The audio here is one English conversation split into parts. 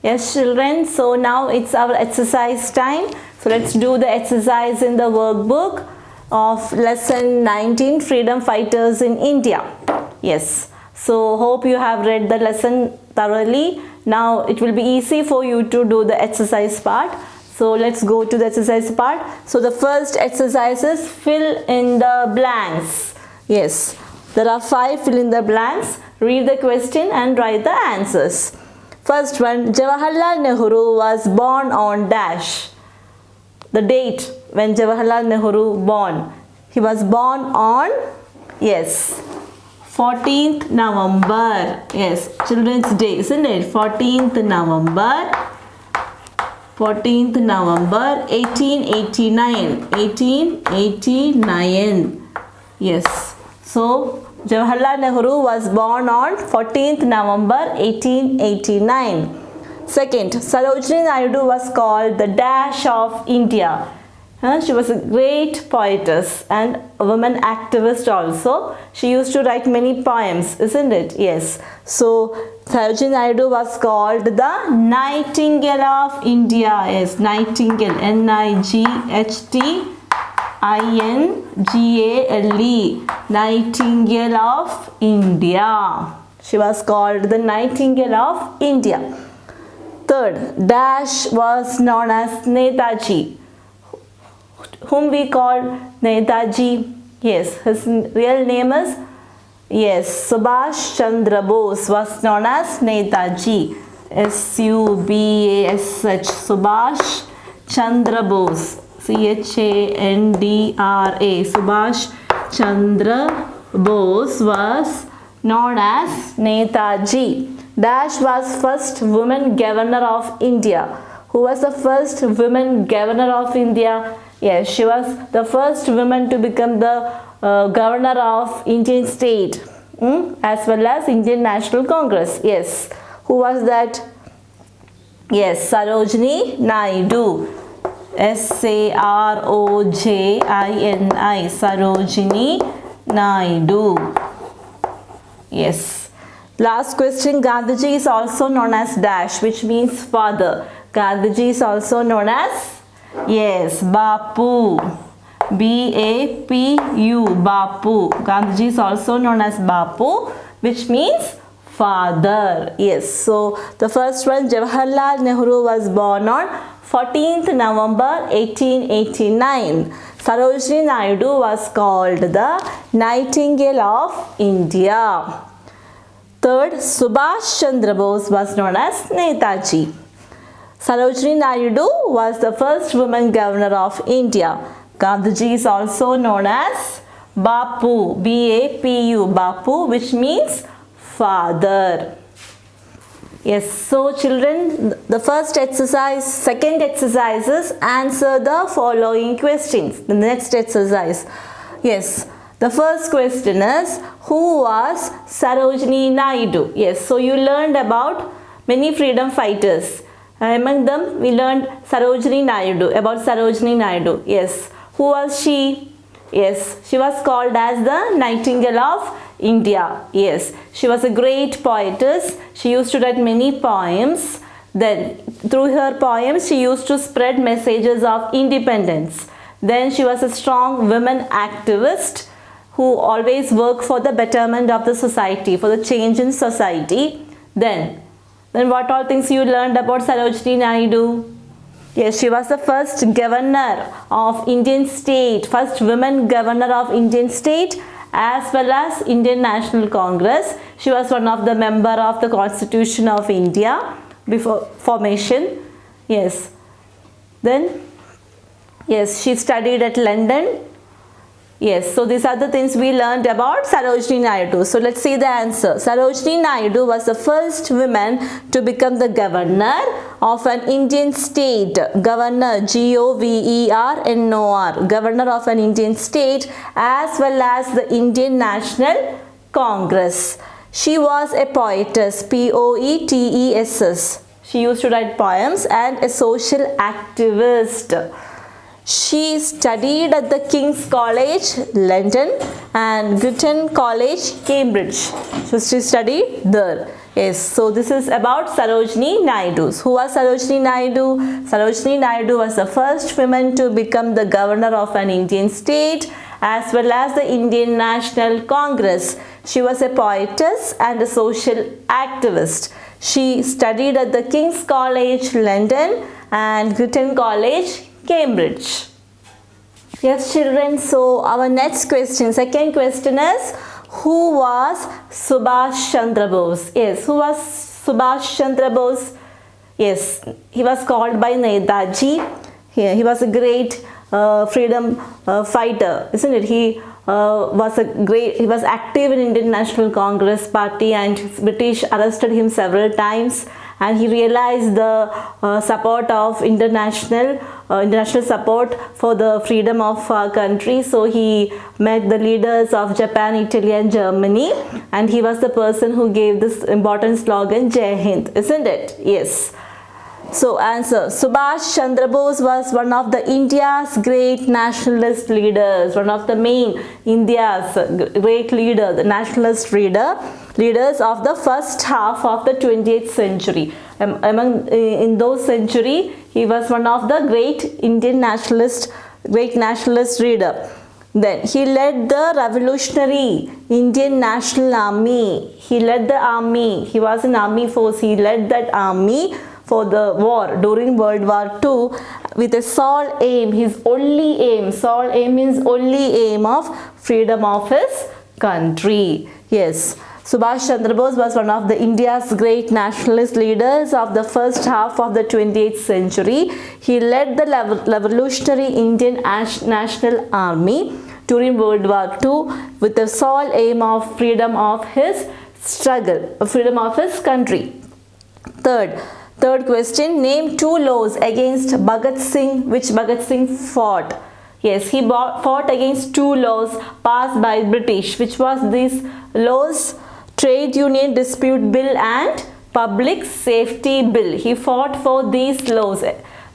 Yes, children. So now it's our exercise time. So let's do the exercise in the workbook of lesson 19, Freedom Fighters in India. Yes. So hope you have read the lesson thoroughly. Now it will be easy for you to do the exercise part. So let's go to the exercise part. So the first exercise is fill in the blanks. Yes. There are 5 fill in the blanks. Read the question and write the answers. First one, Jawaharlal Nehru was born on dash. The date when Jawaharlal Nehru born. He was born on, yes, 14th November. Yes, Children's Day, isn't it? 14th November. 14th November 1889. 1889. Yes. So Jawaharlal Nehru was born on 14th November 1889. Second, Sarojini Naidu was called the Dash of India. She was a great poetess and a woman activist also. She used to write many poems, isn't it? Yes. So Sarojini Naidu was called the Nightingale of India. Yes, Nightingale. Nightingale. Nightingale of India. She was called the Nightingale of India. Third, Dash was known as Netaji, whom we call Netaji. Yes, his real name is, yes, Subhash Chandra Bose was known as Netaji. S-U-B-A-S-H, Subhash Chandra Bose. C-H-A-N-D-R-A, Subhash Chandra Bose was known as Netaji. Dash was first woman governor of India. Who was the first woman governor of India? Yes, she was the first woman to become the governor of Indian state as well as Indian National Congress. Yes, who was that? Yes, Sarojini Naidu. S-A-R-O-J-I-N-I, Sarojini Naidu. Yes. Last question, Gandhiji is also known as Dash, which means father. Gandhiji is also known as, yes, Bapu. B-A-P-U, Bapu. Gandhiji is also known as Bapu, which means father. Yes, so the first one, Jawaharlal Nehru was born on 14th November 1889. Sarojini Naidu was called the Nightingale of India. Third, Subhash Chandra Bose was known as Netaji. Sarojini Naidu was the first woman governor of India. Gandhiji is also known as Bapu, B-A-P-U, Bapu, which means father. Yes, so children, the first exercise, second exercise is answer the following questions. The next exercise, yes, the first question is, who was Sarojini Naidu? Yes, so you learned about many freedom fighters. Among them, we learned Sarojini Naidu, about Sarojini Naidu. Yes, who was she? Yes, she was called as the Nightingale of India. Yes, she was a great poetess. She used to write many poems. Then, through her poems, she used to spread messages of independence. Then, she was a strong women activist who always worked for the betterment of the society, for the change in society. Then what all things you learned about Sarojini Naidu? Yes, she was the first governor of Indian state, first woman governor of Indian state as well as Indian National Congress. She was one of the member of the Constitution of India before formation. Yes. Then, yes, she studied at London. Yes, so these are the things we learned about Sarojini Naidu. So let's see the answer. Sarojini Naidu was the first woman to become the governor of an Indian state. Governor, G-O-V-E-R-N-O-R. Governor of an Indian state as well as the Indian National Congress. She was a poetess, P-O-E-T-E-S-S. She used to write poems and a social activist. She studied at the King's College, London and Girton College, Cambridge. So she studied there. Yes, so this is about Sarojini Naidu. Who was Sarojini Naidu? Sarojini Naidu was the first woman to become the governor of an Indian state as well as the Indian National Congress. She was a poetess and a social activist. She studied at the King's College, London and Girton College, Cambridge. Yes, children, so our next question, second question is, who was Subhash Chandra Bose? Yes, who was Subhash Chandra Bose? Yes, he was called by Netaji. He was a great freedom fighter, isn't it? He was active in Indian National Congress Party, and British arrested him several times, and he realized the support of international support for the freedom of our country. So he met the leaders of Japan, Italy and Germany, and he was the person who gave this important slogan Jai Hind, isn't it? Yes. So answer, Subhash Chandra Bose was one of the India's great nationalist leaders, one of the main India's great leader, the nationalist leaders of the first half of the 20th century. In those century, he was one of the great Indian nationalist leader. Then he led the revolutionary Indian National Army. He led the army. He was in army force. He led that army for the war during World War II with a sole aim. His only aim. Sole aim means only aim of freedom of his country. Yes. Subhash Chandra Bose was one of the India's great nationalist leaders of the first half of the 20th century. He led the revolutionary Indian National Army during World War II with the sole aim of freedom of his struggle, freedom of his country. Third question, name two laws against Bhagat Singh which Bhagat Singh fought. Yes, he fought against two laws passed by British. Which was these laws? Trade Union Dispute Bill and Public Safety Bill. He fought for these laws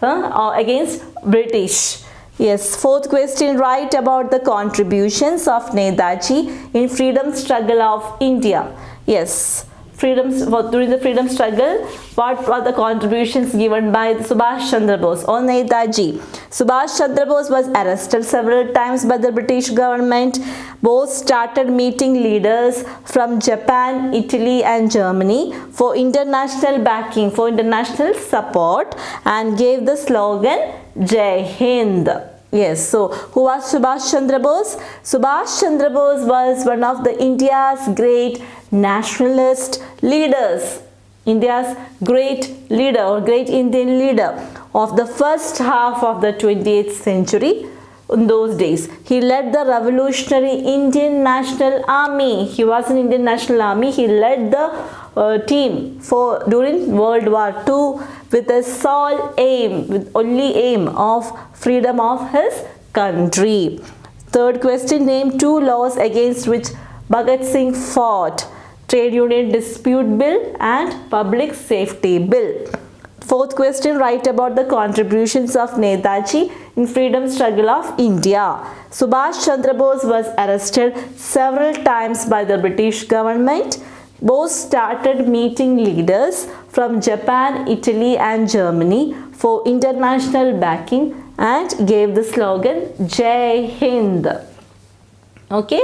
against British. Yes, fourth question, write about the contributions of Netaji in freedom struggle of India. Yes, during the freedom struggle, what were the contributions given by Subhash Chandra Bose or Netaji? Subhash Chandra Bose was arrested several times by the British government. Bose started meeting leaders from Japan, Italy and Germany for international backing, for international support, and gave the slogan Jai Hind. Yes, so who was Subhash Chandra Bose? Subhash Chandra Bose was one of the India's great nationalist leaders, India's great leader or great Indian leader of the first half of the 20th century. In those days, he led the revolutionary Indian National Army. He was in Indian National Army. He led the team during World War II with a sole aim, with only aim of freedom of his country. Third question, name two laws against which Bhagat Singh fought. Trade Union Dispute Bill and Public Safety Bill. Fourth question, write about the contributions of Netaji in freedom struggle of India. Subhash Chandra Bose was arrested several times by the British government. Bose started meeting leaders from Japan, Italy and Germany for international backing and gave the slogan Jai Hind. Okay.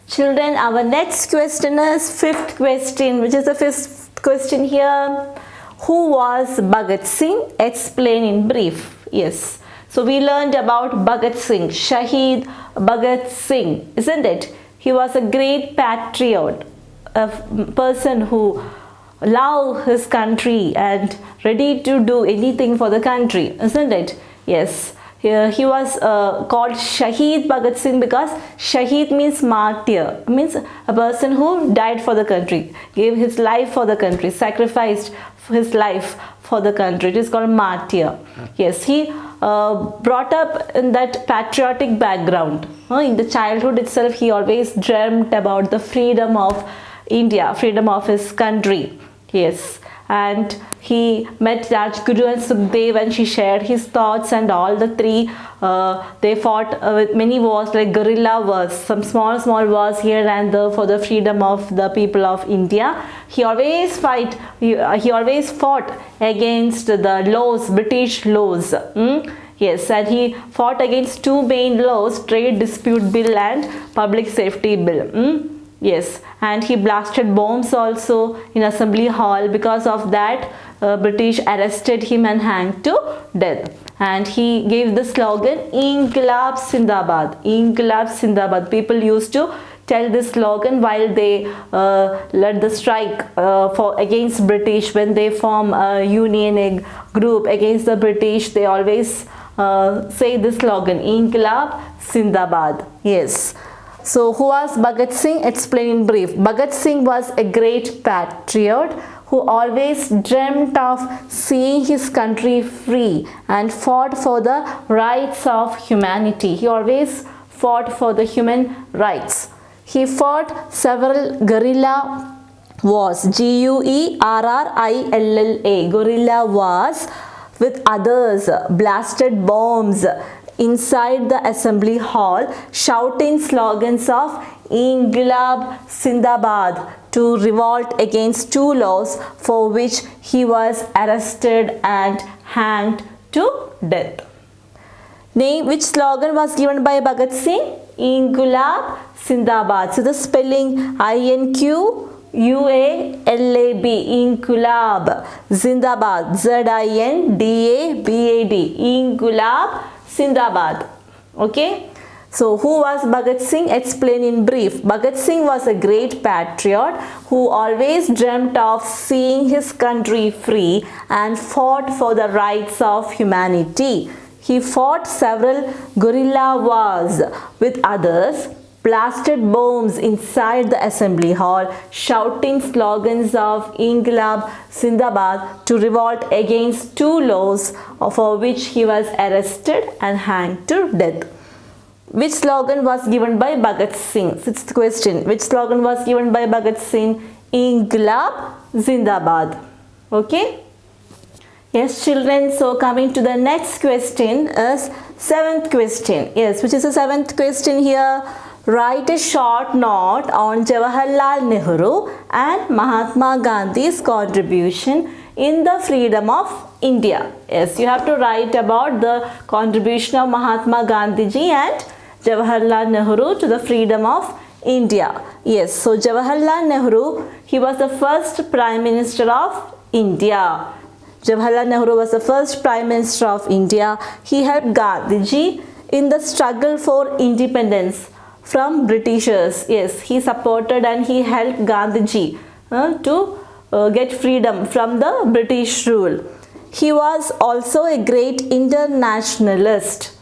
Children, our next question is fifth question, which is the fifth question here. Who was Bhagat Singh? Explain in brief. Yes. So we learned about Bhagat Singh, Shahid Bhagat Singh, isn't it? He was a great patriot, a person who loved his country and ready to do anything for the country, isn't it? Yes. He was called Shahid Bhagat Singh because Shahid means martyr, means a person who died for the country, gave his life for the country, sacrificed his life for the country. It is called martyr. Yes, he brought up in that patriotic background. In the childhood itself, he always dreamt about the freedom of India, freedom of his country. Yes. and he met Rajguru and Sukhdev, and she shared his thoughts, and all the three they fought with many wars, like guerrilla wars, some small wars here and there for the freedom of the people of India. He always fought against the laws, British laws. Yes, and he fought against two main laws, Trade Dispute Bill and Public Safety Bill. Yes, and he blasted bombs also in Assembly Hall. Because of that, British arrested him and hanged to death. And he gave the slogan, Inqilab Zindabad. Inqilab Zindabad. People used to tell this slogan while they led the strike against British. When they form a union, a group against the British, they always say this slogan, Inqilab Zindabad. Yes. So who was Bhagat Singh? Explain in brief. Bhagat Singh was a great patriot who always dreamt of seeing his country free and fought for the rights of humanity. He always fought for the human rights. He fought several guerrilla wars, Guerrilla, guerrilla wars with others, blasted bombs inside the assembly hall, shouting slogans of Inqilab Zindabad to revolt against two laws for which he was arrested and hanged to death. Name which slogan was given by Bhagat Singh? Inqilab Zindabad. So the spelling INQULAB, Inqilab Zindabad, ZINDABAD, Inqilab Zindabad. Okay. So who was Bhagat Singh? Explain in brief. Bhagat Singh was a great patriot who always dreamt of seeing his country free and fought for the rights of humanity. He fought several guerrilla wars with others, blasted bombs inside the assembly hall, shouting slogans of Inqilab Zindabad to revolt against two laws for which he was arrested and hanged to death. Which slogan was given by Bhagat Singh? Sixth question. Which slogan was given by Bhagat Singh? Inqilab Zindabad. Okay. Yes, children. So coming to the next question is seventh question. Yes, which is the seventh question here? Write a short note on Jawaharlal Nehru and Mahatma Gandhi's contribution in the freedom of India. Yes, you have to write about the contribution of Mahatma Gandhiji and Jawaharlal Nehru to the freedom of India. Yes, so Jawaharlal Nehru, he was the first Prime Minister of India. Jawaharlal Nehru was the first Prime Minister of India. He helped Gandhiji in the struggle for independence from Britishers. Yes, he supported and he helped Gandhiji to get freedom from the British rule. He was also a great internationalist.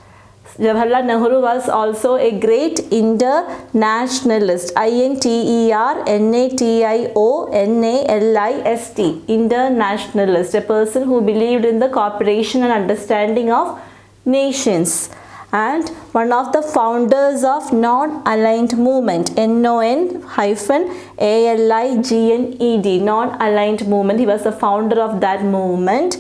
Jawaharlal Nehru was also a great internationalist. Internationalist. Internationalist. A person who believed in the cooperation and understanding of nations. And one of the founders of non-aligned movement, NON-ALIGNED, non-aligned movement. He was the founder of that movement.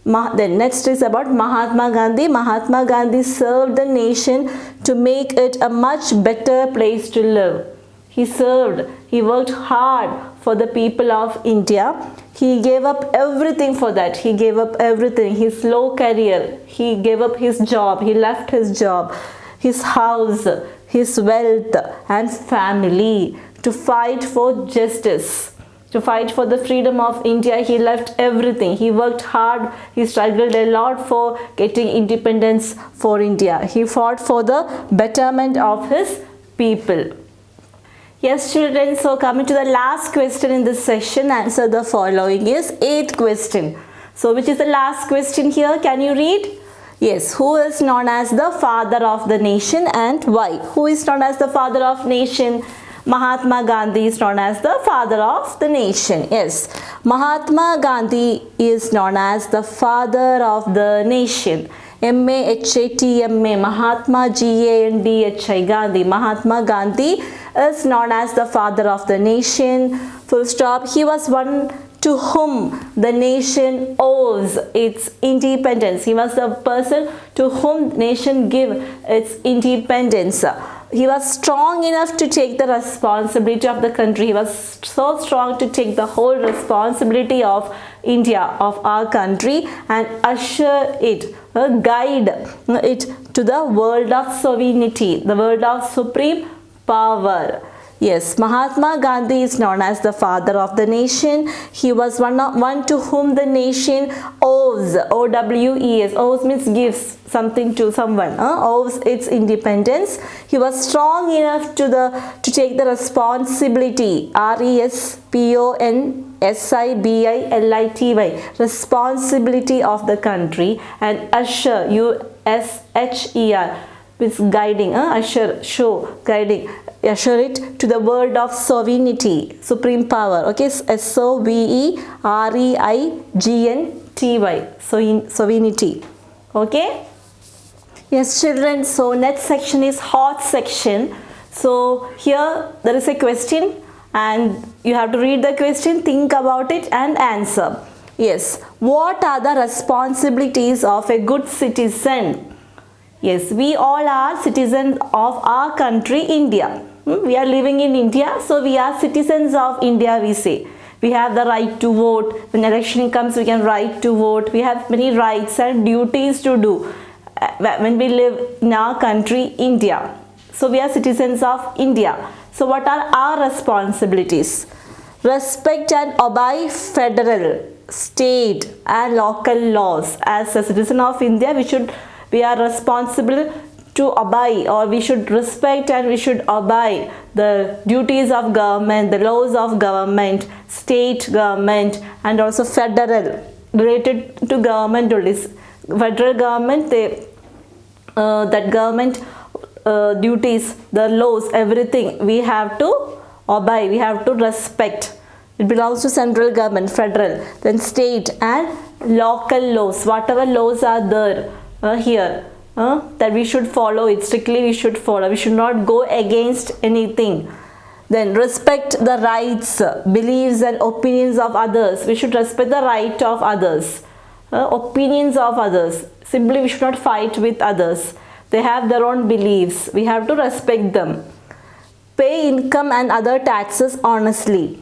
Then next is about Mahatma Gandhi. Mahatma Gandhi served the nation to make it a much better place to live. He served, he worked hard for the people of India. He gave up everything for that. He gave up everything. His low career. He gave up his job. He left his job, his house, his wealth and family to fight for justice. To fight for the freedom of India. He left everything. He worked hard. He struggled a lot for getting independence for India. He fought for the betterment of his people. Yes, children, so coming to the last question in this session, answer the following is 8th question. So which is the last question here? Can you read? Yes, who is known as the father of the nation and why? Who is known as the father of nation? Mahatma Gandhi is known as the father of the nation. Yes, Mahatma Gandhi is known as the father of the nation. MAHATMA, Mahatma GANDHI, Gandhi. Mahatma Gandhi is known as the father of the nation. Full stop. He was one to whom the nation owes its independence. He was the person to whom nation give its independence. He was strong enough to take the responsibility of the country. He was so strong to take the whole responsibility of India, of our country, and usher it, guide it to the world of sovereignty, the world of supreme power. Yes, Mahatma Gandhi is known as the father of the nation. He was one to whom the nation owes, O-W-E-S, owes means gives something to someone, owes its independence. He was strong enough to take the responsibility, responsibility, responsibility of the country, and usher, U-S-H-E-R, means guiding, usher, show, guiding, usher it to the world of sovereignty, supreme power. Okay, S-O-V-E-R-E-I-G-N-T-Y, sovereignty. Okay, yes children, so next section is hot section. So here there is a question and you have to read the question, think about it and answer. Yes, what are the responsibilities of a good citizen? Yes, we all are citizens of our country, India. We are living in India, so we are citizens of India, we say. We have the right to vote. When election comes, we can right to vote. We have many rights and duties to do when we live in our country, India. So we are citizens of India. So what are our responsibilities? Respect and obey federal, state and local laws. As a citizen of India, we are responsible to obey, or we should respect and we should obey the duties of government, the laws of government, state government, and also federal, related to government only. Federal government, that government duties, the laws, everything we have to obey, we have to respect. It belongs to central government, federal, then state and local laws, whatever laws are there here, that we should follow it, strictly we should follow. We should not go against anything. Then respect the rights, beliefs and opinions of others. We should respect the right of others, opinions of others. Simply we should not fight with others. They have their own beliefs. We have to respect them. Pay income and other taxes honestly.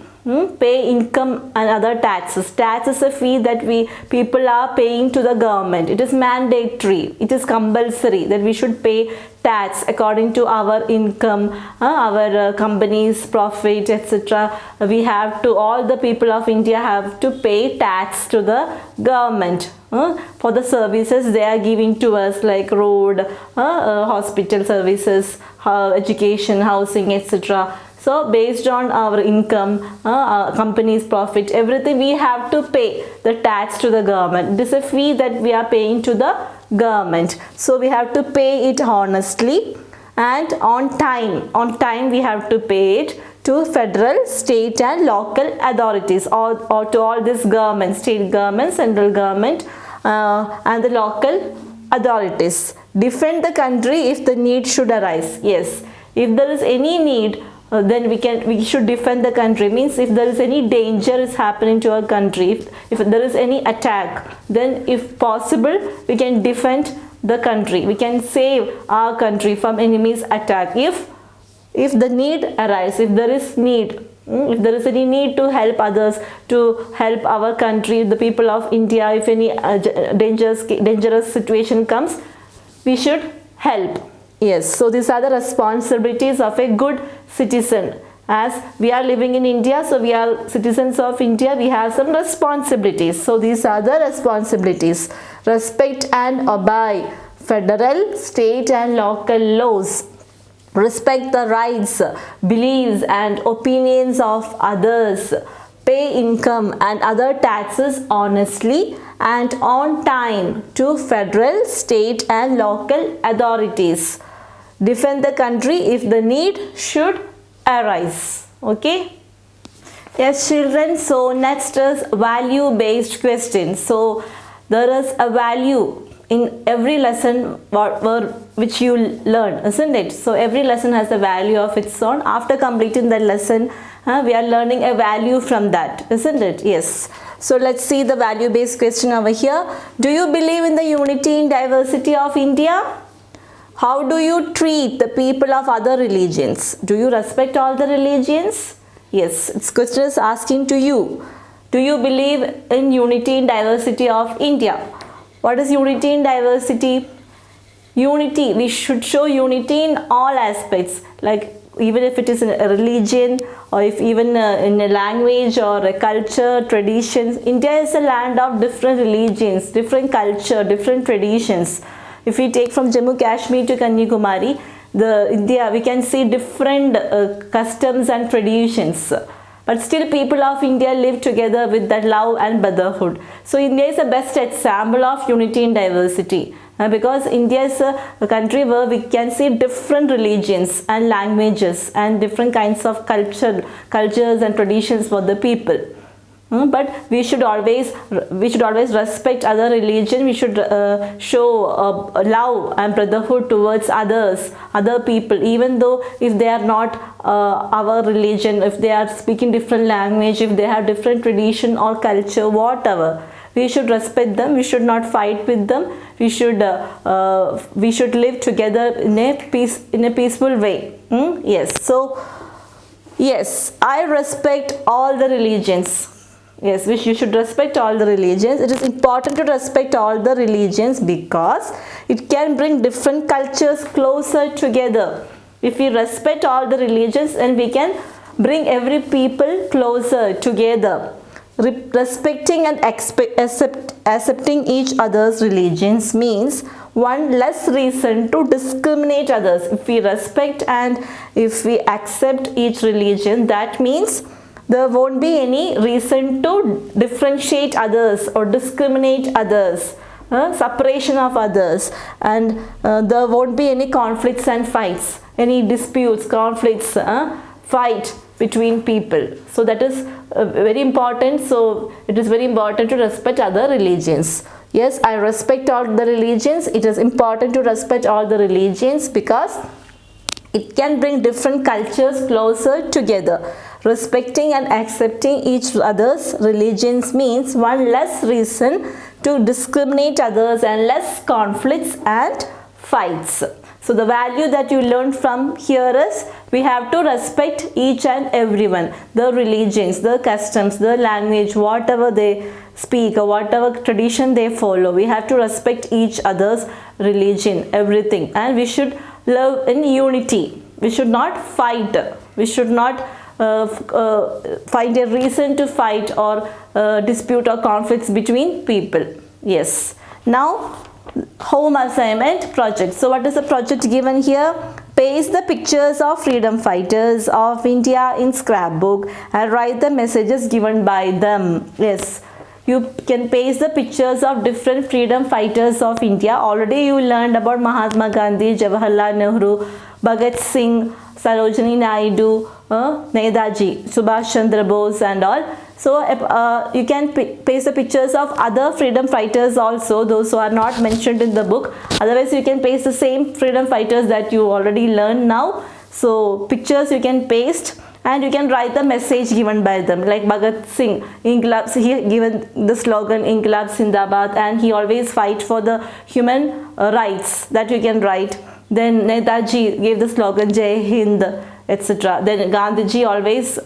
Pay income and other taxes. Tax is a fee that people are paying to the government. It is mandatory. It is compulsory that we should pay tax according to our income, our company's profit, etc. We have to, all the people of India have to pay tax to the government for the services they are giving to us, like road, hospital services, education, housing, etc. So based on our income, company's profit, everything, we have to pay the tax to the government. This is a fee that we are paying to the government. So we have to pay it honestly and on time. On time we have to pay it to federal, state and local authorities, or to all this government, state government, central government and the local authorities. Defend the country if the need should arise. Yes, if there is any need, then we should defend the country. Means if there is any danger is happening to our country, if there is any attack, then if possible we can defend the country, we can save our country from enemy's attack if the need arises, if there is need, if there is any need to help others, to help our country, the people of India. If any dangerous situation comes, we should help. Yes, so these are the responsibilities of a good citizen. As we are living in India, so we are citizens of India, we have some responsibilities. So these are the responsibilities. Respect and obey federal, state and local laws. Respect the rights, beliefs and opinions of others. Pay income and other taxes honestly and on time to federal, state and local authorities. Defend the country if the need should arise. Okay. Yes children, so next is value based questions. So there is a value in every lesson which you learn, isn't it? So every lesson has a value of its own. After completing the lesson We are learning a value from that, isn't it? Yes. So let's see the value based question over here. Do you believe in the unity in diversity of India? How do you treat the people of other religions? Do you respect all the religions? Yes, this question is asking to you. Do you believe in unity in diversity of India? What is unity in diversity? Unity, we should show unity in all aspects, like even if it is in a religion or if even in a language or a culture, traditions. India is a land of different religions, different culture, different traditions. If we take from Jammu Kashmir to Kanyakumari, India, we can see different customs and traditions. But still people of India live together with that love and brotherhood. So India is the best example of unity in diversity. Because India is a country where we can see different religions and languages and different kinds of cultures and traditions for the people. But we should always respect other religion. We should show love and brotherhood towards other people, even though if they are not our religion, if they are speaking different language, if they have different tradition or culture, whatever. We should respect them. We should not fight with them. We should live together in a peaceful way. Yes. So yes, I respect all the religions. Yes, you should respect all the religions. It is important to respect all the religions because it can bring different cultures closer together. If we respect all the religions, then we can bring every people closer together. Respecting and accepting each other's religions means one less reason to discriminate others. If we respect and if we accept each religion, that means there won't be any reason to differentiate others or discriminate others, separation of others, and there won't be any conflicts and fights, any disputes, conflicts, fight between people. So that is very important. So it is very important to respect other religions. Yes, I respect all the religions. It is important to respect all the religions because it can bring different cultures closer together. Respecting and accepting each other's religions means one less reason to discriminate others and less conflicts and fights. So the value that you learn from here is we have to respect each and everyone, the religions, the customs, the language, whatever they speak or whatever tradition they follow. We have to respect each other's religion, everything, and we should live in unity. We should not fight. We should not find a reason to fight or dispute or conflicts between people. Yes. Now, home assignment project. So what is the project given here? Paste the pictures of freedom fighters of India in scrapbook and write the messages given by them. Yes, you can paste the pictures of different freedom fighters of India. Already you learned about Mahatma Gandhi, Jawaharlal Nehru, Bhagat Singh, Sarojini Naidu, Netaji, Subhash Chandra Bose and all. So you can paste the pictures of other freedom fighters also, those who are not mentioned in the book. Otherwise you can paste the same freedom fighters that you already learned now. So pictures you can paste and you can write the message given by them. Like Bhagat Singh, Inqilab, he given the slogan Inqilab Zindabad, and he always fight for the human rights, that you can write. Then Netaji gave the slogan Jai Hind, etc. Then Gandhiji always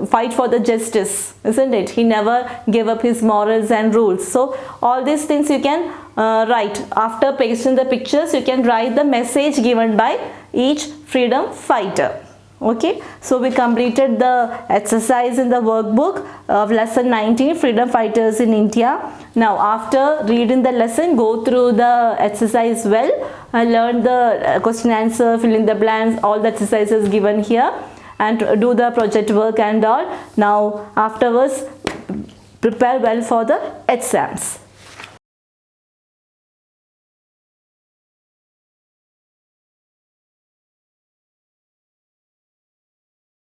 fight for the justice, isn't it? He never gave up his morals and rules. So all these things you can write. After pasting the pictures, you can write the message given by each freedom fighter. Okay, so we completed the exercise in the workbook of lesson 19, freedom fighters in India. Now after reading the lesson, go through the exercise well and learn the question answer, fill in the blanks, all the exercises given here, and do the project work and all. Now afterwards, prepare well for the exams.